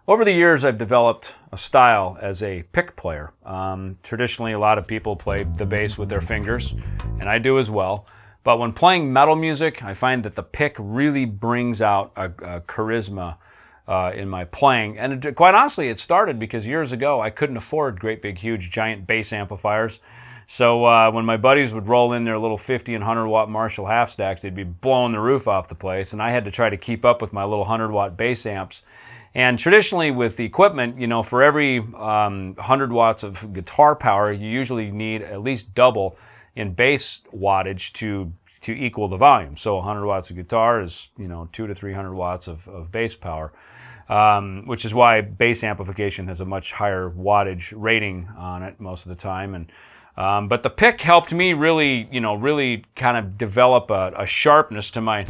Over the years, I've developed a style as a pick player. Traditionally, a lot of people play the bass with their fingers, and I do as well. But when playing metal music, I find that the pick really brings out a charisma in my playing. And quite honestly, it started because years ago, I couldn't afford great big, huge, giant bass amplifiers. So when my buddies would roll in their little 50 and 100 watt Marshall half stacks, they'd be blowing the roof off the place, and I had to try to keep up with my little 100 watt bass amps. And traditionally with the equipment, you know, for every 100 watts of guitar power, you usually need at least double in bass wattage to equal the volume. So 100 watts of guitar is, you know, 200 to 300 watts of bass power, which is why bass amplification has a much higher wattage rating on it most of the time. And but the pick helped me really, you know, really kind of develop a sharpness to my.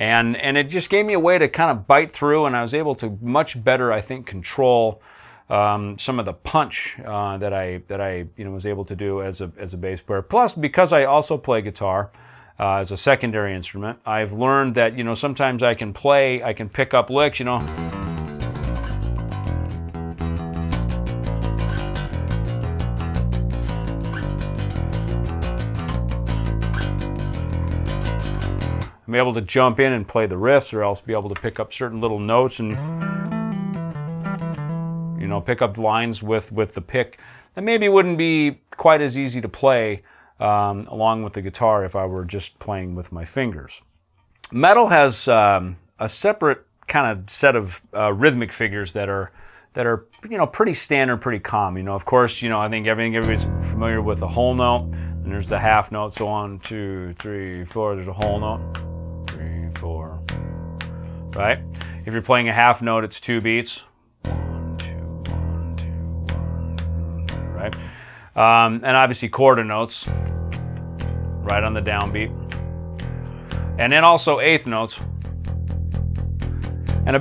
And it just gave me a way to kind of bite through, and I was able to much better, I think, control some of the punch that I was able to do as a bass player. Plus, because I also play guitar as a secondary instrument, I've learned that, you know, sometimes I can pick up licks, you know. I'm able to jump in and play the riffs, or else be able to pick up certain little notes and, you know, pick up lines with the pick that maybe wouldn't be quite as easy to play along with the guitar if I were just playing with my fingers. Metal has a separate kind of set of rhythmic figures that are you know, pretty standard, pretty common. You know, of course, you know, I think everybody's familiar with the whole note, and there's the half note. So 1, 2, 3, 4. There's a whole note. 3, 4. Right? If you're playing a half note, it's 2 beats. 1, 2, 1, 2, 1, 2, right? And obviously quarter notes, right on the downbeat. And then also eighth notes. And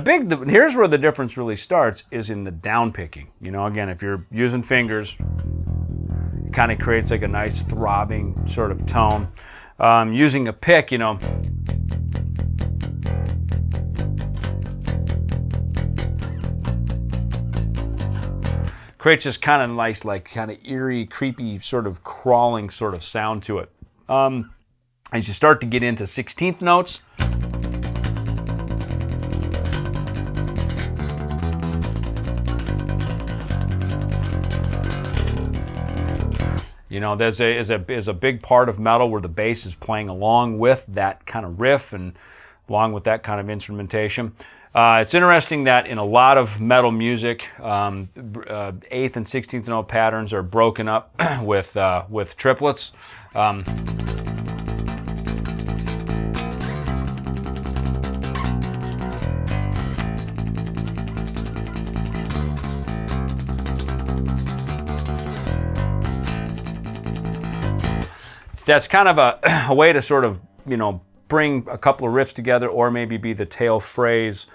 here's where the difference really starts, is in the down picking. You know, again, if you're using fingers, it kind of creates like a nice throbbing sort of tone. Using a pick, you know, creates this kind of nice, like kind of eerie, creepy, sort of crawling sort of sound to it. As you start to get into 16th notes, you know, there's a big part of metal where the bass is playing along with that kind of riff and along with that kind of instrumentation. It's interesting that in a lot of metal music, 8th and 16th note patterns are broken up with triplets. That's kind of a way to sort of, you know, bring a couple of riffs together, or maybe be the tail phrase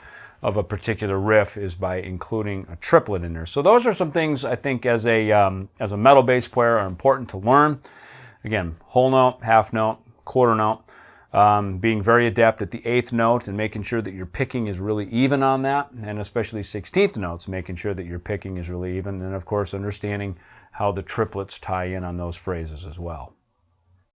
of a particular riff, is by including a triplet in there. So those are some things I think as a metal bass player are important to learn. Again, whole note, half note, quarter note, being very adept at the 8th note and making sure that your picking is really even on that, and especially 16th notes, making sure that your picking is really even, and of course understanding how the triplets tie in on those phrases as well.